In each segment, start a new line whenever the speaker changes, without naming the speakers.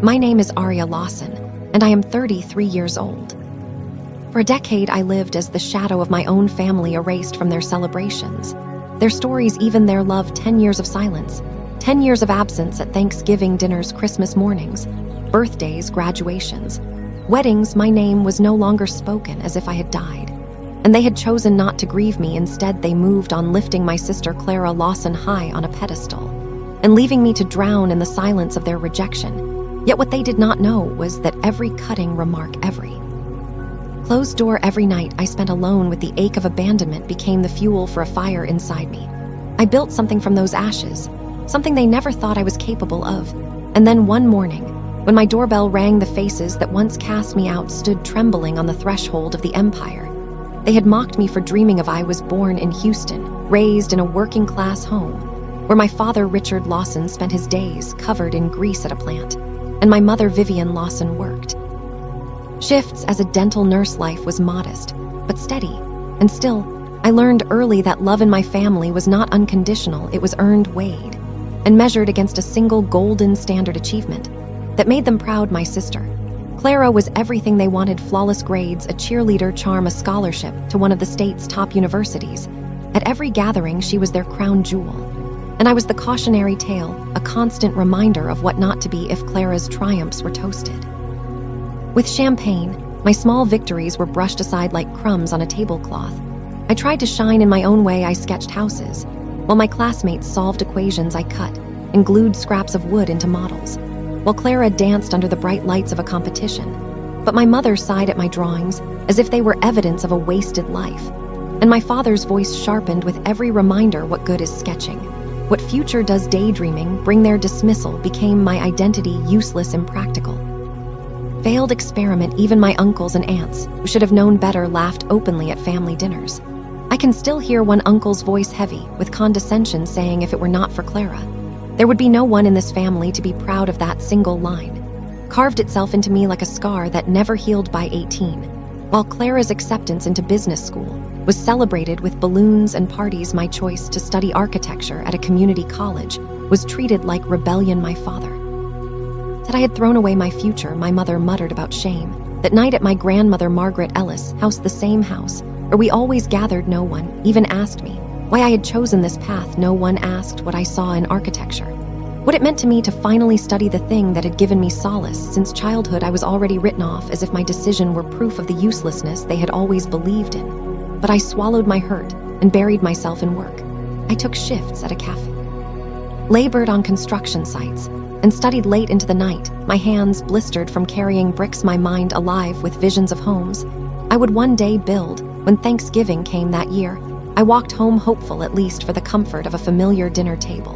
My name is Aria Lawson, and I am 33 years old. For a decade, I lived as the shadow of my own family erased from their celebrations. Their stories, even their love, 10 years of silence, 10 years of absence at Thanksgiving dinners, Christmas mornings, birthdays, graduations, weddings. My name was no longer spoken, as if I had died. And they had chosen not to grieve me. Instead, they moved on, lifting my sister Clara Lawson high on a pedestal and leaving me to drown in the silence of their rejection. Yet what they did not know was that every cutting remark, every closed door, every night I spent alone with the ache of abandonment became the fuel for a fire inside me. I built something from those ashes, something they never thought I was capable of. And then one morning, when my doorbell rang, the faces that once cast me out stood trembling on the threshold of the empire. They had mocked me for dreaming of. I was born in Houston, raised in a working-class home, where my father, Richard Lawson, spent his days covered in grease at a plant, and my mother, Vivian Lawson, worked shifts as a dental nurse. Life was modest, but steady. And still, I learned early that love in my family was not unconditional. It was earned, weighed, and measured against a single golden standard achievement that made them proud. My sister Clara was everything they wanted: flawless grades, a cheerleader, charm, a scholarship to one of the state's top universities. At every gathering, she was their crown jewel. And I was the cautionary tale, a constant reminder of what not to be if Clara's triumphs were toasted with champagne. My small victories were brushed aside like crumbs on a tablecloth. I tried to shine in my own way. I sketched houses, while my classmates solved equations. I cut and glued scraps of wood into models, while Clara danced under the bright lights of a competition. But my mother sighed at my drawings, as if they were evidence of a wasted life. And my father's voice sharpened with every reminder: what good is sketching? What future does daydreaming bring? Their dismissal became my identity, useless, impractical. Failed experiment. Even my uncles and aunts, who should have known better, laughed openly at family dinners. I can still hear one uncle's voice, heavy with condescension, saying if it were not for Clara, there would be no one in this family to be proud of. That single line carved itself into me like a scar that never healed. By 18, while Clara's acceptance into business school was celebrated with balloons and parties, my choice to study architecture at a community college was treated like rebellion. My father said I had thrown away my future. My mother muttered about shame. That night at my grandmother Margaret Ellis' house, the same house where we always gathered, no one even asked me why I had chosen this path. No one asked what I saw in architecture, what it meant to me to finally study the thing that had given me solace. Since childhood, I was already written off, as if my decision were proof of the uselessness they had always believed in. But I swallowed my hurt and buried myself in work. I took shifts at a cafe, labored on construction sites, and studied late into the night, my hands blistered from carrying bricks, my mind alive with visions of homes I would one day build. When Thanksgiving came that year, I walked home hopeful, at least for the comfort of a familiar dinner table.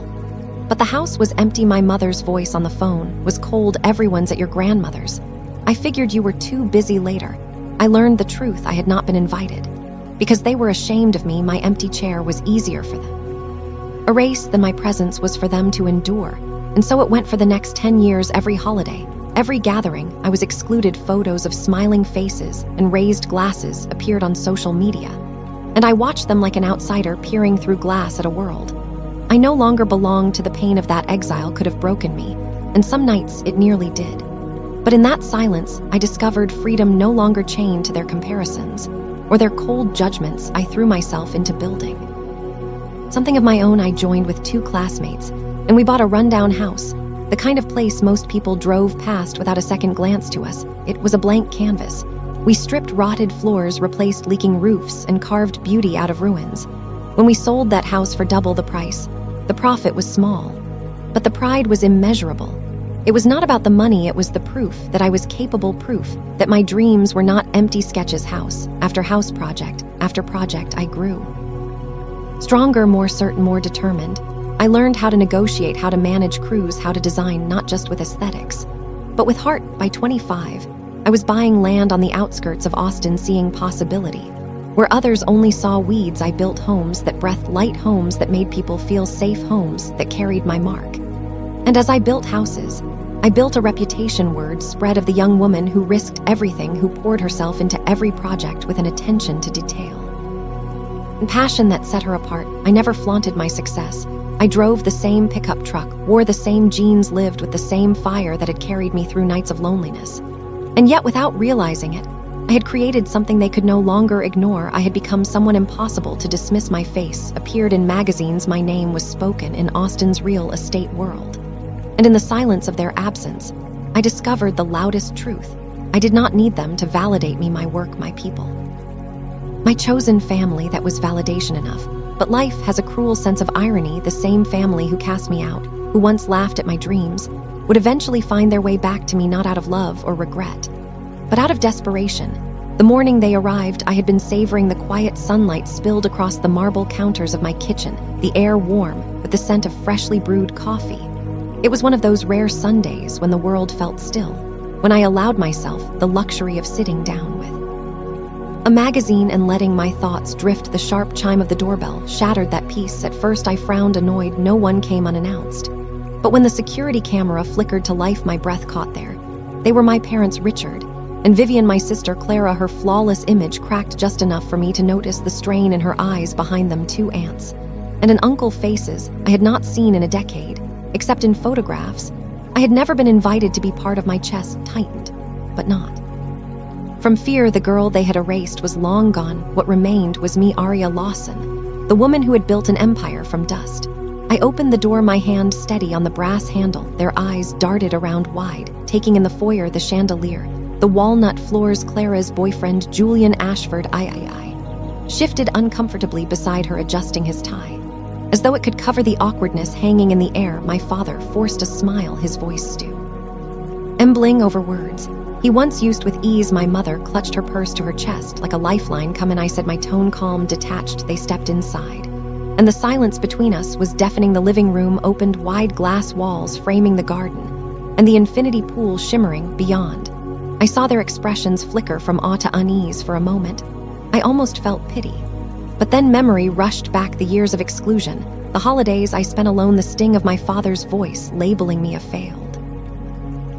But the house was empty. My mother's voice on the phone was cold. Everyone's at your grandmother's. I figured you were too busy. Later, I learned the truth. I had not been invited. Because they were ashamed of me, my empty chair was easier for them erase than my presence was for them to endure. And so it went for the next 10 years. Every holiday, every gathering, I was excluded. Photos of smiling faces and raised glasses appeared on social media, and I watched them like an outsider peering through glass at a world I no longer belonged to. The pain of that exile could have broken me, and some nights it nearly did. But in that silence, I discovered freedom, no longer chained to their comparisons or their cold judgments. I threw myself into building something of my own. I joined with 2 classmates, and we bought a rundown house, the kind of place most people drove past without a second glance to us. It was a blank canvas. We stripped rotted floors, replaced leaking roofs, and carved beauty out of ruins. When we sold that house for double the price, the profit was small, but the pride was immeasurable. It was not about the money, it was the proof that I was capable, proof that my dreams were not empty sketches. House after house, project after project, I grew stronger, more certain, more determined. I learned how to negotiate, how to manage crews, how to design not just with aesthetics, but with heart. By 25, I was buying land on the outskirts of Austin, seeing possibility where others only saw weeds. I built homes that breathed light, homes that made people feel safe, homes that carried my mark. And as I built houses, I built a reputation, word spread of the young woman who risked everything, who poured herself into every project with an attention to detail and passion that set her apart. I never flaunted my success. I I drove the same pickup truck, wore the same jeans, lived with the same fire that had carried me through nights of loneliness. And yet, without realizing it, I had created something they could no longer ignore. I had become someone impossible to dismiss. My face appeared in magazines. My name was spoken in Austin's real estate world. And in the silence of their absence, I discovered the loudest truth. I did not need them to validate me, my work, my people. My chosen family, that was validation enough. But life has a cruel sense of irony. The same family who cast me out, who once laughed at my dreams, would eventually find their way back to me, not out of love or regret, but out of desperation. The morning they arrived, I had been savoring the quiet sunlight spilled across the marble counters of my kitchen, the air warm with the scent of freshly brewed coffee. It was one of those rare Sundays when the world felt still, when I allowed myself the luxury of sitting down with a magazine and letting my thoughts drift. The sharp chime of the doorbell shattered that peace. At first I frowned, annoyed. No one came unannounced. But when the security camera flickered to life, my breath caught there. They were my parents, Richard and Vivian, my sister Clara. Her flawless image cracked just enough for me to notice the strain in her eyes. Behind them, 2 aunts and an uncle, faces I had not seen in a decade, except in photographs. I had never been invited to be part of. My chest tightened, but not from fear. The girl they had erased was long gone. What remained was me, Aria Lawson, the woman who had built an empire from dust. I opened the door, my hand steady on the brass handle. Their eyes darted around wide, taking in the foyer, the chandelier, the walnut floors. Clara's boyfriend, Julian Ashford, I shifted uncomfortably beside her, adjusting his tie, as though it could cover the awkwardness hanging in the air. My father forced a smile, his voice ambling over words he once used with ease. My mother clutched her purse to her chest like a lifeline. Come in, I said, my tone calm, detached. They stepped inside, and the silence between us was deafening. The living room opened wide, glass walls framing the garden, and the infinity pool shimmering beyond. I saw their expressions flicker from awe to unease. For a moment, I almost felt pity. But then memory rushed back. The years of exclusion, the holidays I spent alone, the sting of my father's voice labeling me a failed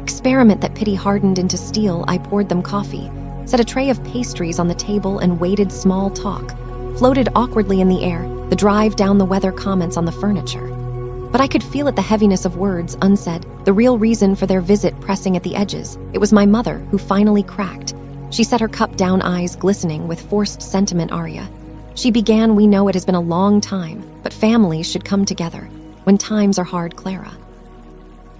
experiment. That pity hardened into steel. I poured them coffee, set a tray of pastries on the table, and waited. Small talk floated awkwardly in the air, the drive down, the weather, comments on the furniture. But I could feel it, the heaviness of words unsaid, the real reason for their visit pressing at the edges. It was my mother who finally cracked. She set her cup down, eyes glistening with forced sentiment. Aria, she began, we know it has been a long time, but families should come together when times are hard. Clara,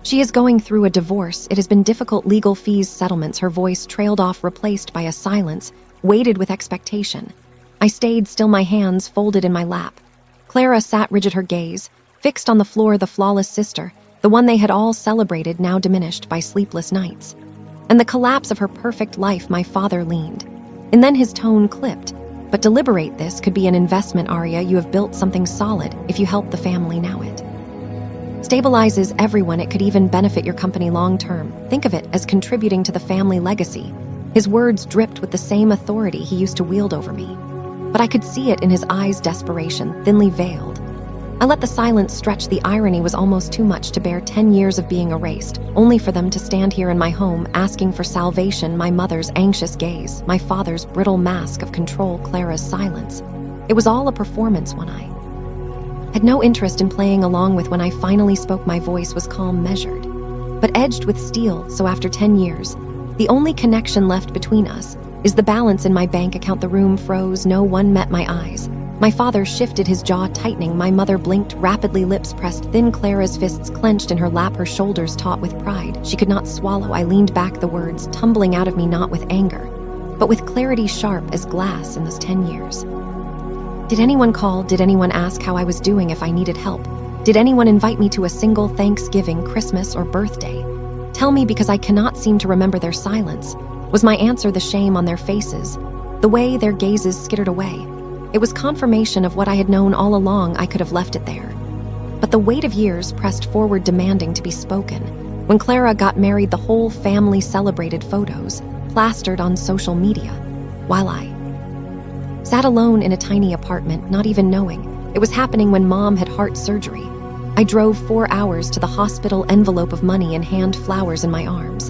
she is going through a divorce. It has been difficult. Legal fees, settlements. Her voice trailed off, replaced by a silence weighted with expectation. I stayed still, my hands folded in my lap. Clara sat rigid, her gaze fixed on the floor. The flawless sister, the one they had all celebrated, now diminished by sleepless nights and the collapse of her perfect life. My father leaned, and then his tone clipped. But deliberate, this could be an investment, Aria. You have built something solid. If you help the family now, it stabilizes everyone. It could even benefit your company long term. Think of it as contributing to the family legacy. His words dripped with the same authority he used to wield over me, but I could see it in his eyes, desperation, thinly veiled. I let the silence stretch. The irony was almost too much to bear. 10 years of being erased, only for them to stand here in my home, asking for salvation. My mother's anxious gaze, my father's brittle mask of control, Clara's silence. It was all a performance. One I had no interest in playing along with. When I finally spoke, my voice was calm, measured, but edged with steel. So after 10 years, the only connection left between us is the balance in my bank account. The room froze. No one met my eyes. My father shifted, his jaw tightening. My mother blinked rapidly, lips pressed thin. Clara's fists clenched in her lap, her shoulders taut with pride she could not swallow. I leaned back, the words tumbling out of me, not with anger, but with clarity sharp as glass. In those 10 years, did anyone call? Did anyone ask how I was doing, if I needed help? Did anyone invite me to a single Thanksgiving, Christmas, or birthday? Tell me, because I cannot seem to remember. Their silence was my answer, the shame on their faces, the way their gazes skittered away. It was confirmation of what I had known all along. I could have left it there, but the weight of years pressed forward, demanding to be spoken. When Clara got married, the whole family celebrated, photos plastered on social media, while I sat alone in a tiny apartment, not even knowing it was happening. When Mom had heart surgery, I drove 4 hours to the hospital, envelope of money in hand, flowers in my arms.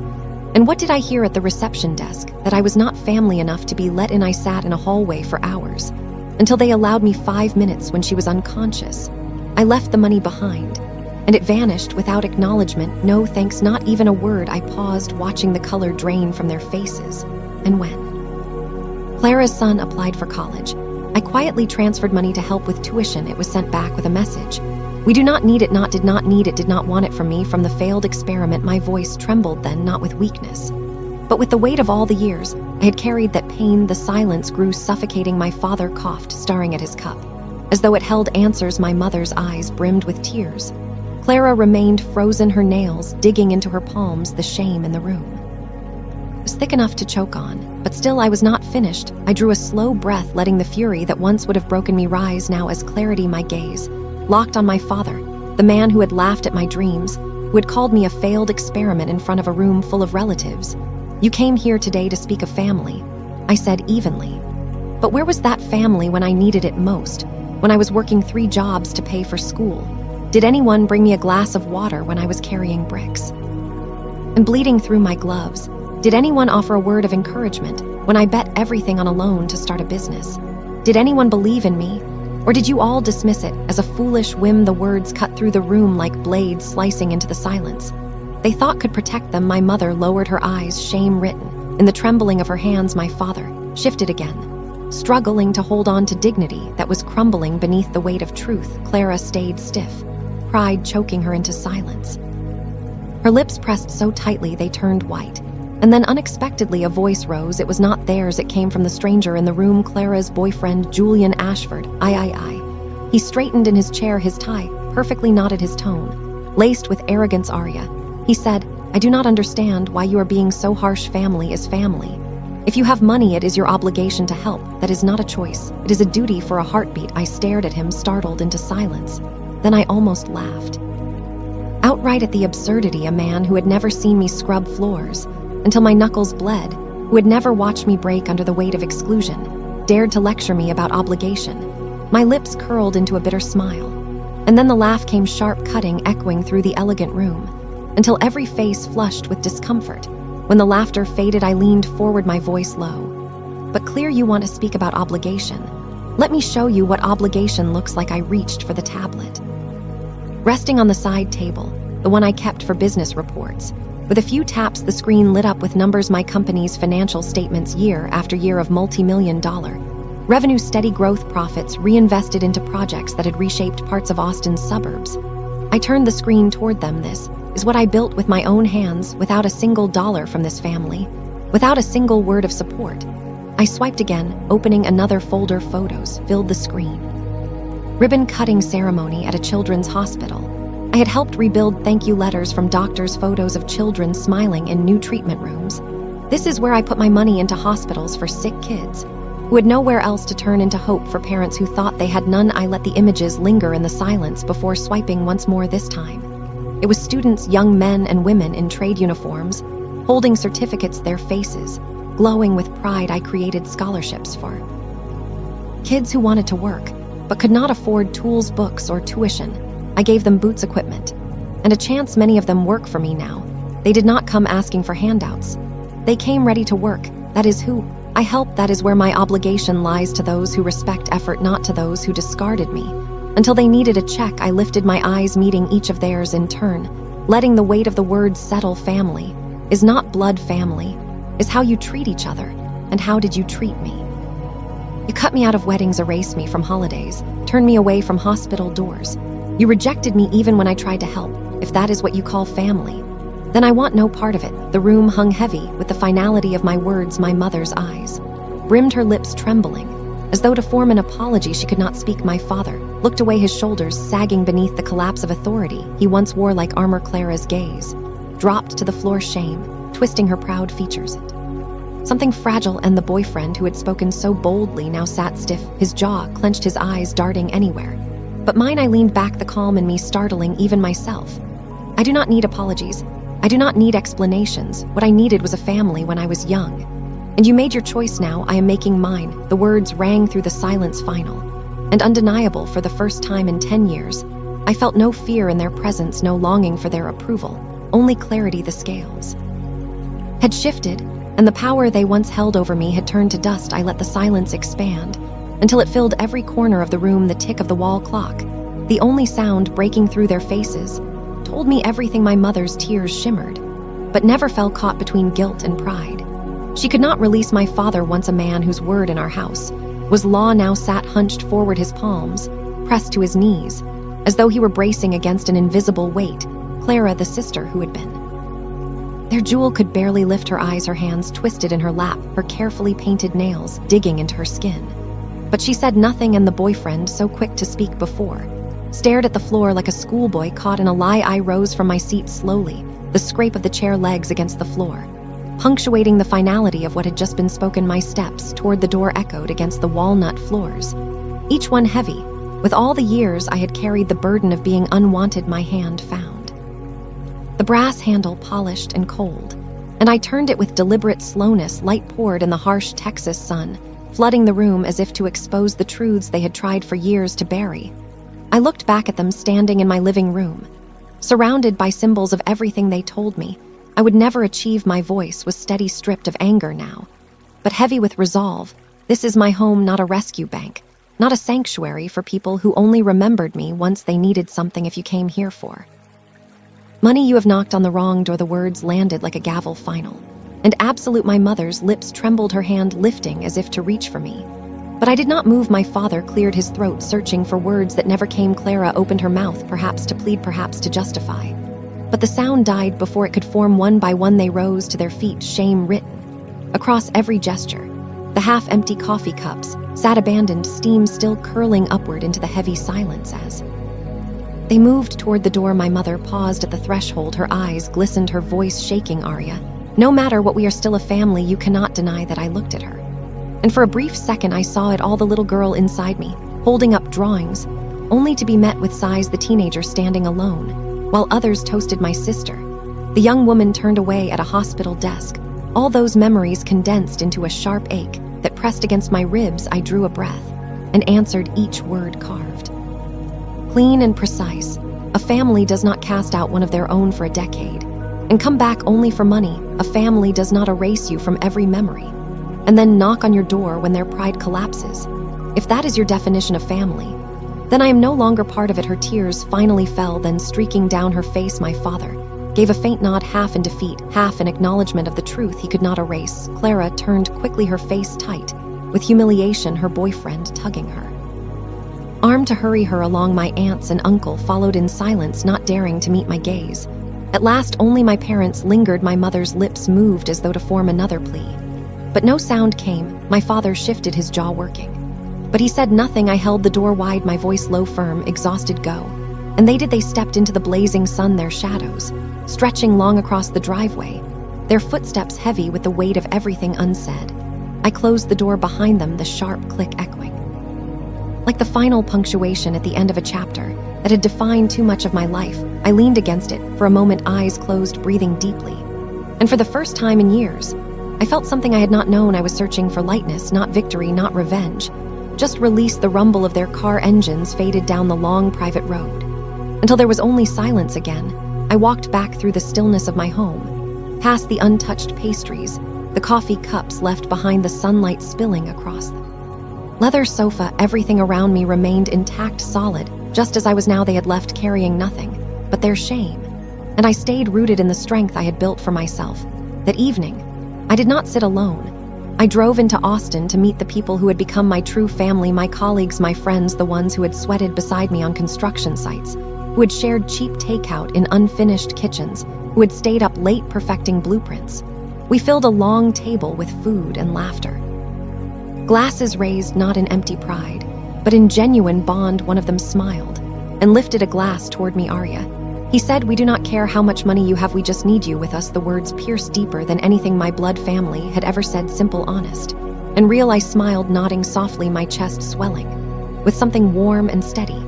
And what did I hear at the reception desk? That I was not family enough to be let in. I sat in a hallway for hours, until they allowed me 5 minutes when she was unconscious. I left the money behind, and it vanished without acknowledgement, no thanks, not even a word. I paused, watching the color drain from their faces. And when Clara's son applied for college, I quietly transferred money to help with tuition. It was sent back with a message. We do not need it, did not need it, did not want it from me, from the failed experiment. My voice trembled then, not with weakness, but with the weight of all the years I had carried. That pain, the silence grew suffocating. My father coughed, staring at his cup, as though it held answers. My mother's eyes brimmed with tears. Clara remained frozen, her nails digging into her palms. The shame in the room was thick enough to choke on, but still I was not finished. I drew a slow breath, letting the fury that once would have broken me rise now as clarity. My gaze locked on my father, the man who had laughed at my dreams, who had called me a failed experiment in front of a room full of relatives. You came here today to speak of family, I said evenly. But where was that family when I needed it most? When I was working 3 jobs to pay for school? Did anyone bring me a glass of water when I was carrying bricks and bleeding through my gloves? Did anyone offer a word of encouragement when I bet everything on a loan to start a business? Did anyone believe in me? Or did you all dismiss it as a foolish whim? The words cut through the room like blades slicing into the silence. They thought could protect them. My mother lowered her eyes, shame written in the trembling of her hands. My father shifted again, struggling to hold on to dignity that was crumbling beneath the weight of truth. Clara stayed stiff, pride choking her into silence. Her lips pressed so tightly they turned white. And then unexpectedly a voice rose. It was not theirs, it came from the stranger in the room, Clara's boyfriend, Julian Ashford. I. He straightened in his chair, his tie perfectly knotted, his tone laced with arrogance. Arya, he said, I do not understand why you are being so harsh. Family is family. If you have money, it is your obligation to help. That is not a choice. It is a duty for a heartbeat. I stared at him, startled into silence. Then I almost laughed outright at the absurdity. A man who had never seen me scrub floors until my knuckles bled, who had never watched me break under the weight of exclusion, dared to lecture me about obligation. My lips curled into a bitter smile. And then the laugh came, sharp, cutting, echoing through the elegant room, until every face flushed with discomfort. When the laughter faded, I leaned forward, my voice low but clear. You want to speak about obligation? Let me show you what obligation looks like. I reached for the tablet resting on the side table, the one I kept for business reports. With a few taps, the screen lit up with numbers, my company's financial statements, year after year of multi-million-dollar revenue, steady growth, profits reinvested into projects that had reshaped parts of Austin's suburbs. I turned the screen toward them. This is what I built with my own hands, without a single dollar from this family, without a single word of support. I swiped again, opening another folder. Photos filled the screen. Ribbon cutting ceremony at a children's hospital. I had helped rebuild, thank you letters from doctors, photos of children smiling in new treatment rooms. This is where I put my money, into hospitals for sick kids who had nowhere else to turn, into hope for parents who thought they had none. I let the images linger in the silence before swiping once more. This time it was students, young men and women in trade uniforms, holding certificates, their faces glowing with pride. I created scholarships for kids who wanted to work but could not afford tools, books, or tuition. I gave them boots, equipment, and a chance. Many of them work for me now. They did not come asking for handouts. They came ready to work. That is who I helped. That is where my obligation lies, to those who respect effort, not to those who discarded me until they needed a check. I lifted my eyes, meeting each of theirs in turn, letting the weight of the words settle. Family is not blood. Family is how you treat each other. And how did you treat me? You cut me out of weddings, erased me from holidays, turned me away from hospital doors. You rejected me even when I tried to help. If that is what you call family, then I want no part of it. The room hung heavy with the finality of my words. My mother's eyes brimmed, her lips trembling, as though to form an apology. She could not speak. My father looked away, his shoulders sagging beneath the collapse of authority he once wore like armor. Clara's gaze dropped to the floor, shame twisting her proud features. Something fragile, and the boyfriend who had spoken so boldly now sat stiff, his jaw clenched, his eyes darting anywhere but mine. I leaned back, the calm in me startling even myself. I do not need apologies. I do not need explanations. What I needed was a family when I was young. And you made your choice, now I am making mine. The words rang through the silence, final and undeniable. For the first time in 10 years, I felt no fear in their presence, no longing for their approval, only clarity. The scales had shifted, and the power they once held over me had turned to dust. I let the silence expand until it filled every corner of the room, the tick of the wall clock The only sound breaking through their faces told me everything my mother's tears shimmered, but never fell caught between guilt and pride. She could not release my father, once a man whose word in our house was law, now sat hunched forward, his palms pressed to his knees, as though he were bracing against an invisible weight, Clara, the sister who had been. Their Jewel could barely lift her eyes, her hands twisted in her lap, her carefully painted nails digging into her skin. But she said nothing, and the boyfriend, so quick to speak before, stared at the floor like a schoolboy caught in a lie. I rose from my seat slowly, the scrape of the chair legs against the floor, punctuating the finality of what had just been spoken. My steps toward the door echoed against the walnut floors, each one heavy. With all the years I had carried the burden of being unwanted, my hand found the brass handle, polished and cold, and I turned it with deliberate slowness. Light poured in the harsh Texas sun, flooding the room as if to expose the truths they had tried for years to bury. I looked back at them, standing in my living room, surrounded by symbols of everything they told me I would never achieve. My voice was steady, stripped of anger now, but heavy with resolve. This is my home, not a rescue bank, not a sanctuary for people who only remembered me once they needed something. If you came here for money, you have knocked on the wrong door. The words landed like a gavel, final and absolute. My mother's lips trembled, her hand lifting as if to reach for me. But I did not move. My father cleared his throat, searching for words that never came. Clara opened her mouth, perhaps to plead, perhaps to justify. But the sound died before it could form. One by one they rose to their feet, shame written across every gesture. The half-empty coffee cups sat abandoned, steam still curling upward into the heavy silence as they moved toward the door. My mother paused at the threshold, her eyes glistened, her voice shaking. Arya, no matter what, we are still a family. You cannot deny that. I looked at her, and for a brief second I saw it all, the little girl inside me, holding up drawings, only to be met with sighs. The teenager standing alone, while others toasted my sister. The young woman turned away at a hospital desk, all those memories condensed into a sharp ache that pressed against my ribs. I drew a breath and answered each word carved, clean and precise. A family does not cast out one of their own for a decade and come back only for money. A family does not erase you from every memory and then knock on your door when their pride collapses. If that is your definition of family, then I am no longer part of it. Her tears finally fell, then streaking down her face. My father gave a faint nod, half in defeat, half in acknowledgement of the truth he could not erase. Clara turned quickly, her face tight with humiliation, her boyfriend tugging her arm to hurry her along. My aunts and uncle followed in silence, not daring to meet my gaze. At last only my parents lingered. My mother's lips moved as though to form another plea, but no sound came. My father shifted, his jaw working, but he said nothing. I held the door wide, my voice low, firm, exhausted. Go. And they did. They stepped into the blazing sun, their shadows stretching long across the driveway, their footsteps heavy with the weight of everything unsaid. I closed the door behind them, the sharp click echoing like the final punctuation at the end of a chapter that had defined too much of my life. I leaned against it for a moment, eyes closed, breathing deeply. And for the first time in years, I felt something I had not known. I was searching for lightness, not victory, not revenge, just release. The rumble of their car engines faded down the long private road until there was only silence again. I walked back through the stillness of my home, past the untouched pastries, the coffee cups left behind, the sunlight spilling across the leather sofa. Everything around me remained intact, solid, just as I was now. They had left carrying nothing but their shame, and I stayed rooted in the strength I had built for myself. That evening, I did not sit alone. I drove into Austin to meet the people who had become my true family, my colleagues, my friends, the ones who had sweated beside me on construction sites, who had shared cheap takeout in unfinished kitchens, who had stayed up late perfecting blueprints. We filled a long table with food and laughter, glasses raised not in empty pride, but in genuine bond. One of them smiled and lifted a glass toward me. Arya, he said, we do not care how much money you have, we just need you with us. The words pierced deeper than anything my blood family had ever said, simple, honest, and real. I smiled, nodding softly, my chest swelling with something warm and steady.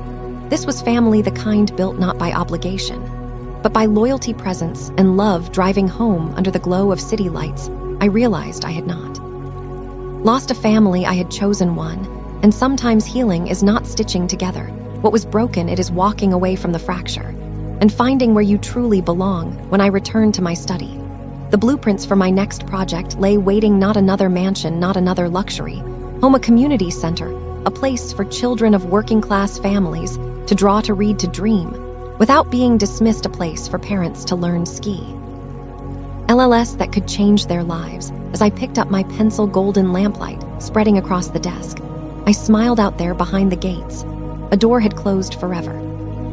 This was family, the kind built not by obligation, but by loyalty, presence, and love. Driving home under the glow of city lights, I realized I had not lost a family, I had chosen one. And sometimes healing is not stitching together what was broken, it is walking away from the fracture and finding where you truly belong. When I returned to my study, the blueprints for my next project lay waiting, not another mansion, not another luxury home, a community center, a place for children of working class families to draw, to read, to dream, without being dismissed, a place for parents to learn ski. LLS that could change their lives. As I picked up my pencil, golden lamplight spreading across the desk, I smiled. Out there behind the gates, a door had closed forever.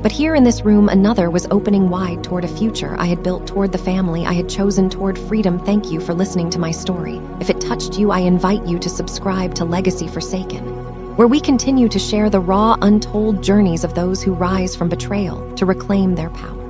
But here in this room, another was opening wide toward a future I had built, toward the family I had chosen, toward freedom. Thank you for listening to my story. If it touched you, I invite you to subscribe to Legacy Forsaken, where we continue to share the raw, untold journeys of those who rise from betrayal to reclaim their power.